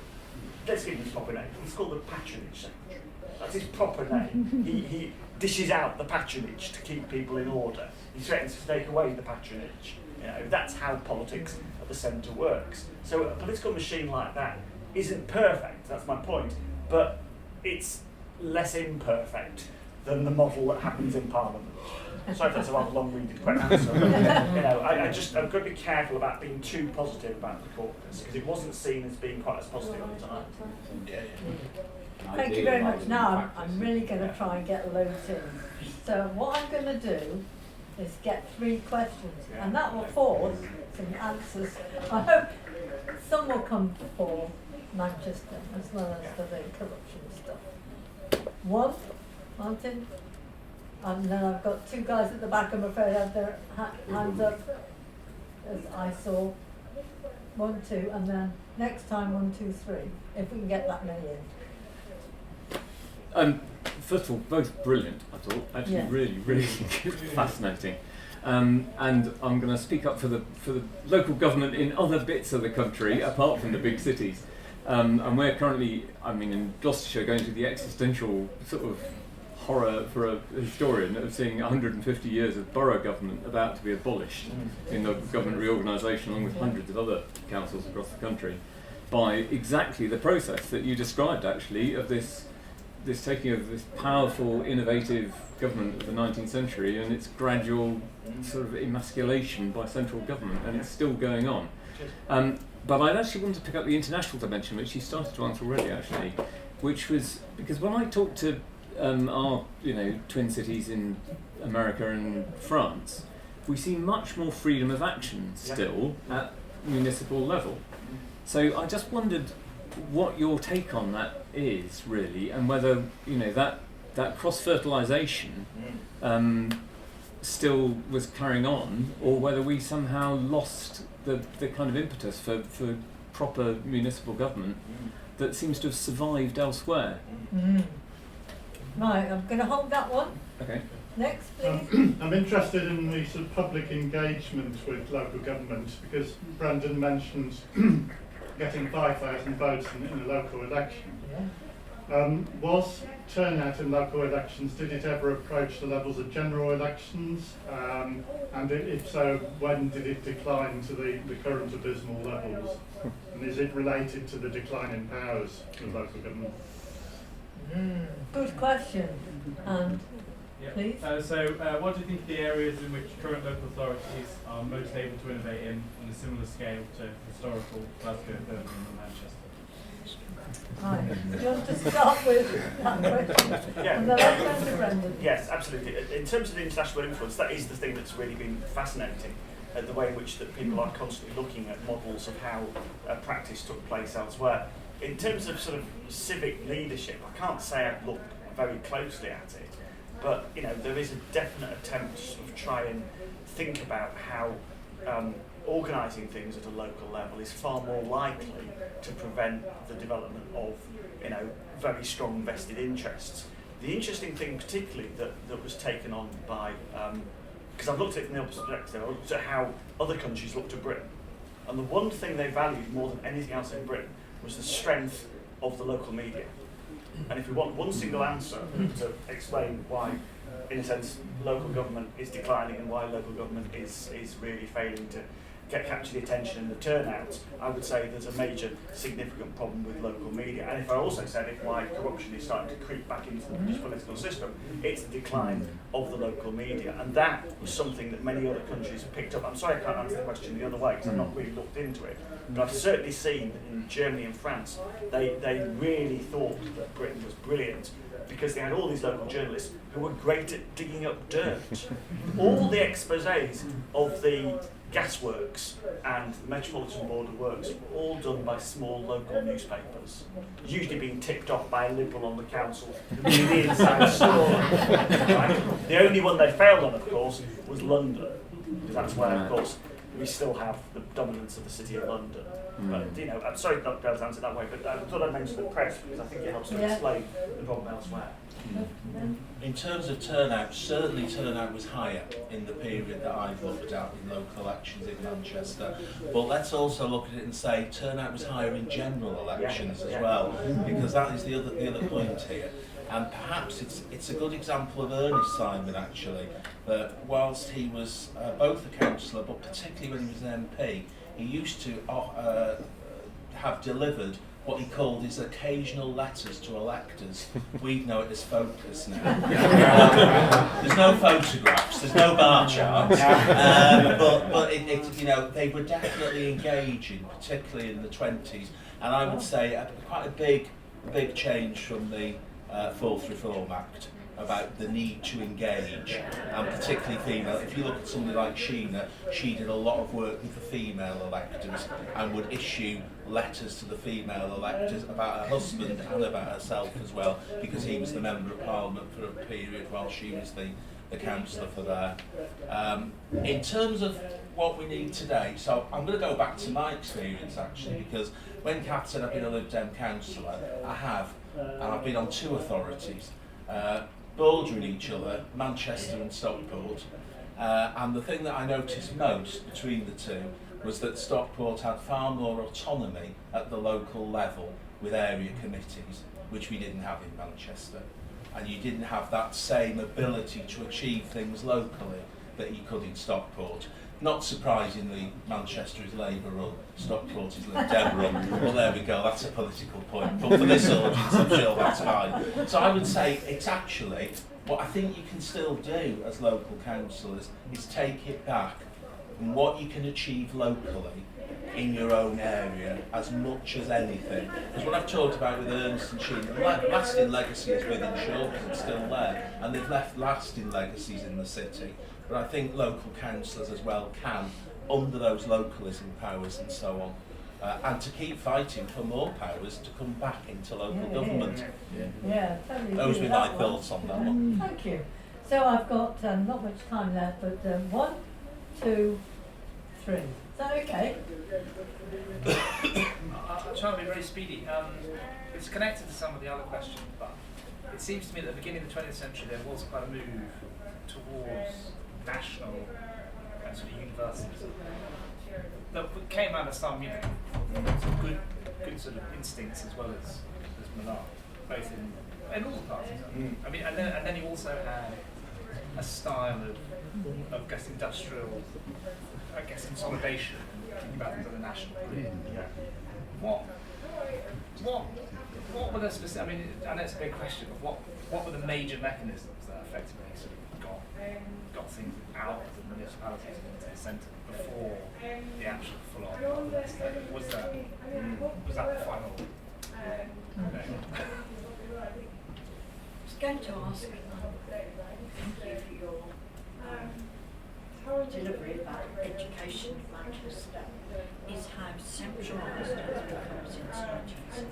let's give him his proper name, he's called the Patronage Secretary. That's his proper name. He dishes out the patronage to keep people in order. He threatens to take away the patronage. You know, that's how politics at the centre works. So a political machine like that isn't perfect, that's my point, but it's less imperfect than the model that happens in Parliament. Sorry if that's a rather long-winded answer. I've got to be careful about being too positive about the caucus, because it wasn't seen as being quite as positive at the time. Thank you very much. Now I'm really going to try and get loads in. So what I'm going to do is get 3 questions, and that will force some answers. I hope some will come for Manchester as well as for the corruption stuff. 1, Martin, and then I've got 2 guys at the back, I'm afraid, have their hands up, as I saw. 1, 2, and then next time 1, 2, 3, if we can get that many in. First of all, both brilliant, I thought. Actually, Yeah. really fascinating. And I'm going to speak up for the local government in other bits of the country, apart from the big cities. And we're currently, in Gloucestershire, going through the existential sort of horror for a historian of seeing 150 years of borough government about to be abolished in local government reorganisation, along with hundreds of other councils across the country, by exactly the process that you described, actually, of this taking of this powerful, innovative government of the 19th century and its gradual sort of emasculation by central government, and it's still going on. But I'd actually want to pick up the international dimension, which you started to answer already, actually, which was because when I talked to our twin cities in America and France, we see much more freedom of action still at municipal level. So I just wondered what your take on that is, really, and whether that cross-fertilisation still was carrying on, or whether we somehow lost the kind of impetus for proper municipal government that seems to have survived elsewhere. Right, I'm going to hold that one. Okay. Next, please. I'm interested in the sort of public engagement with local government, because Brendon mentioned getting 5,000 votes in a local election. Was turnout in local elections, did it ever approach the levels of general elections? And if so, when did it decline to the current abysmal levels? And is it related to the decline in powers of local government? Good question. And please. What do you think are the areas in which current local authorities are most able to innovate in on a similar scale to historical Glasgow, Birmingham and Manchester? Right. Do you want to start with that question? Yeah. And then I'll turn to Brendon. Yes, absolutely. In terms of the international influence, that is the thing that's really been fascinating, the way in which that people are constantly looking at models of how practice took place elsewhere. In terms of sort of civic leadership, I can't say I've looked very closely at it, but there is a definite attempt to sort of try and think about how organising things at a local level is far more likely to prevent the development of very strong vested interests. The interesting thing particularly that was taken on by because I've looked at it from the opposite perspective. I looked at how other countries looked at Britain, and the one thing they valued more than anything else in Britain was the strength of the local media. And if we want one single answer to explain why, in a sense, local government is declining and why local government is really failing to capture the attention and the turnout, I would say there's a major significant problem with local media. And if I also said why corruption is starting to creep back into the British political system, it's the decline of the local media. And that was something that many other countries have picked up. I'm sorry I can't answer the question the other way because I've not really looked into it. But I've certainly seen that in Germany and France, they really thought that Britain was brilliant because they had all these local journalists who were great at digging up dirt. All the exposés of the gasworks and the Metropolitan Board of Works were all done by small local newspapers, usually being tipped off by a Liberal on the council who knew the inside story. Right? The only one they failed on, of course, was London, because that's where, of course, we still have the dominance of the City of London. But, you know, I'm sorry not to be able to answer it that way, but I thought I'd mention the press because I think it helps to explain the problem elsewhere. In terms of turnout, certainly turnout was higher in the period that I've looked at in local elections in Manchester. But let's also look at it and say turnout was higher in general elections as well, because that is the other point here. And perhaps it's a good example of Ernest Simon actually, that whilst he was both a councillor, but particularly when he was an MP, he used to have delivered what he called his occasional letters to electors. We know it as focus now. There's no photographs, there's no bar charts, but you know, they were definitely engaging, particularly in the 20s, and I would say quite a big change from the Fourth Reform Act about the need to engage, and particularly female. If you look at somebody like Sheena, she did a lot of work with the female electors and would issue letters to the female electors about her husband and about herself as well, because he was the Member of Parliament for a period while she was the councillor for there. In terms of what we need today, so I'm going to go back to my experience actually, because when Kath said I've been a Lib Dem councillor, I have, and I've been on two authorities, bordering each other, Manchester and Stockport, and the thing that I noticed most between the two was that Stockport had far more autonomy at the local level with area committees, which we didn't have in Manchester. And you didn't have that same ability to achieve things locally that you could in Stockport. Not surprisingly, Manchester is Labour run, Stockport is Lib Dem run. Well, there we go, that's a political point. But for this audience, I'm sure that's fine. So I would say it's actually, what I think you can still do as local councillors is take it back and what you can achieve locally in your own area as much as anything. Because what I've talked about with Ernest and Sheena, the lasting legacy is within Shaw, because it's still there, and they've left lasting legacies in the city. But I think local councillors as well can, under those localism powers and so on, and to keep fighting for more powers to come back into local government. Totally. Those were my thoughts on that one. Thank you. So I've got not much time left, but 1, 2, 3. Is that okay? I'll try to be very speedy. It's connected to some of the other questions, but it seems to me that at the beginning of the 20th century there was quite a move towards national sort of universalism that came out of some, some good sort of instincts as well as Milan, both in all the parties. I mean, and then you also had a style of guess industrial, I guess, consolidation, thinking about things at a national grid. What were the specific? I mean, I know it's a big question, but what were the major mechanisms that effectively sort of got things out of the municipalities into the centre before the actual full-on state? Was that the final? I was going to ask, thank you for your delivery about education in Manchester, is how centralised it has become since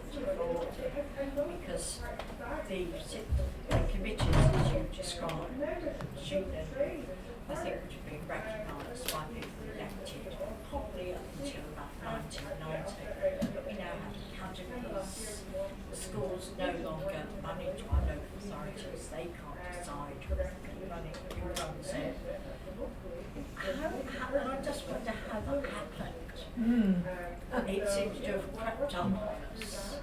1974, because the committees as you described, I think would have been recognised by people elected probably up until about 1990. But we now have academies, the schools no longer managed by local authorities, they can't decide who runs it. I just wonder how that happened. It seems to have crept on us,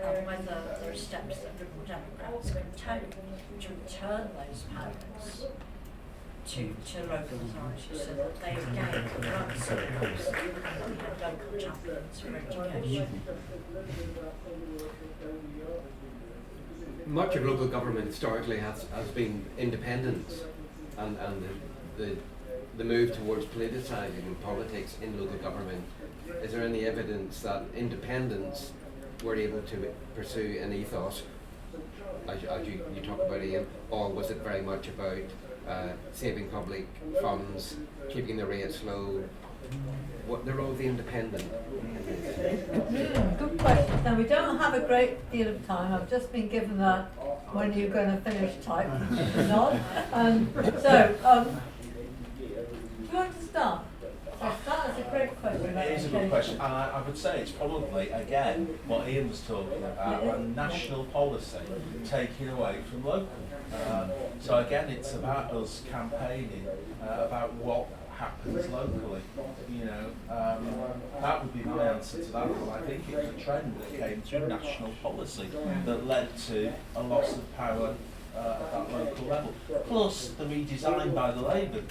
and whether there are steps that Liberal Democrats can take to turn those powers to local authorities so that they again can run schools and have local champions for education. Much of local government historically has been independence, and the move towards politicising politics in local government. Is there any evidence that independents were able to pursue an ethos, as you talk about, Ian, or was it very much about saving public funds, keeping the rates low? What the role of the independent? Good question. Now, we don't have a great deal of time. I've just been given that when you're going to finish type nod. Do you want to start? That's a great question. It is a good question, and I would say it's probably, again, what Ian was talking about, a national policy taking away from local. So again, it's about us campaigning about what happens locally. You know, that would be my answer to that one. I think it's a trend that came through national policy that led to a loss of power at that local level. Plus the redesign by the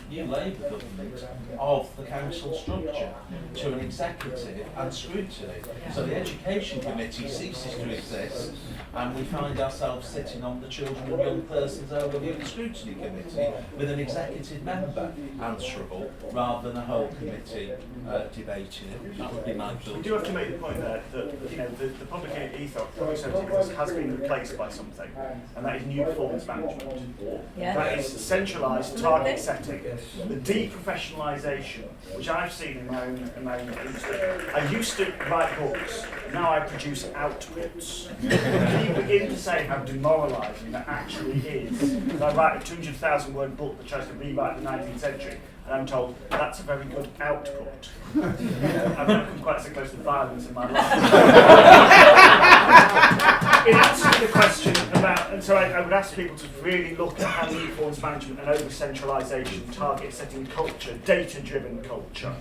new Labour government of the council structure to an executive and scrutiny. So the Education Committee ceases to exist, and we find ourselves sitting on the Children and Young Persons Overview and Scrutiny Committee with an executive member answerable rather than a whole committee debating it. That would be my thought. We do have to make the point there that the public ethos, public service has been replaced by something, and that is new performance management. Yeah. That is centralised target setting, the deprofessionalisation, which I've seen in my own industry. I used to write books, now I produce outputs. Can you begin to say how demoralising that actually is? I write a 200,000 word book that tries to rewrite the 19th century, and I'm told that's a very good output. I've never come quite so close to violence in my life. In answer to the question about, and so I would ask people to really look at how new performance management and over-centralisation, target setting culture, data-driven culture,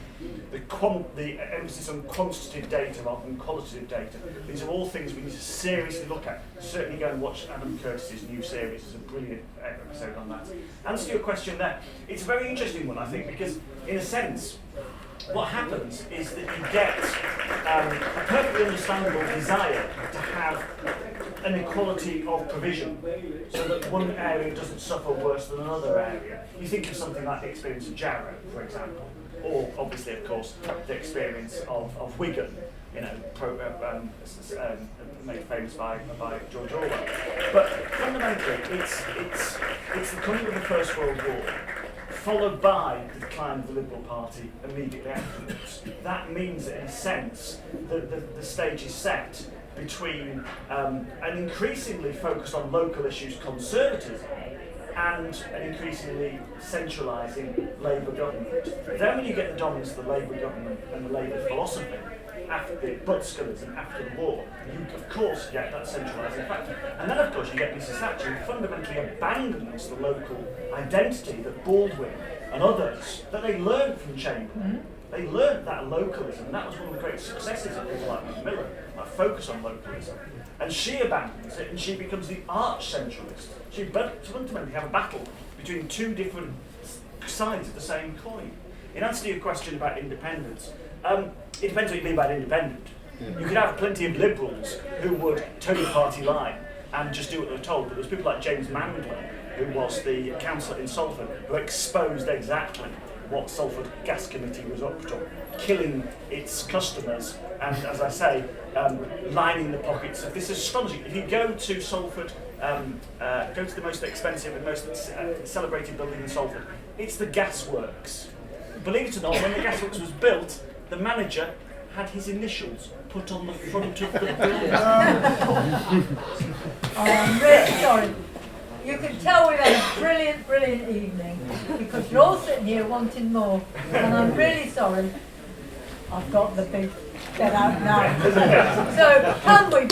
the emphasis on quantitative data rather than qualitative data. These are all things we need to seriously look at. Certainly go and watch Adam Curtis's new series. It's a brilliant episode on that. Answer to your question there, it's a very interesting one, I think, because in a sense, what happens is that you get a perfectly understandable desire to have an equality of provision, so that one area doesn't suffer worse than another area. You think of something like the experience of Jarrow, for example, or obviously, of course, the experience of Wigan, made famous by George Orwell. But fundamentally, it's the coming of the First World War, followed by the decline of the Liberal Party immediately afterwards. That means that, in a sense, the stage is set between an increasingly focused on local issues conservatism and an increasingly centralising Labour government. Then when you get the dominance of the Labour government and the Labour philosophy, after the Butt-Scullism, after the war, you of course get that centralising factor. And then of course you get Mrs Thatcher, who fundamentally abandons the local identity that Baldwin and others, that they learned from Chamberlain. They learned that localism, and that was one of the great successes of people like Macmillan, that focus on localism. And she abandons it, and she becomes the arch-centralist. She fundamentally have a battle between two different sides of the same coin. In answer to your question about independence, it depends what you mean by independent. You could have plenty of liberals who would toe the party line and just do what they were told, but there's people like James Manley, who was the councillor in Salford, who exposed exactly what Salford Gas Committee was up to, killing its customers and, as I say, lining the pockets of this. Is astonishing. If you go to Salford, go to the most expensive and most celebrated building in Salford, it's the gasworks. Believe it or not, when the gasworks was built, the manager had his initials put on the front of the building. I'm really sorry. You can tell we've had a brilliant, brilliant evening because you're all sitting here wanting more, and I'm really sorry. I've got the big get out now. So can we,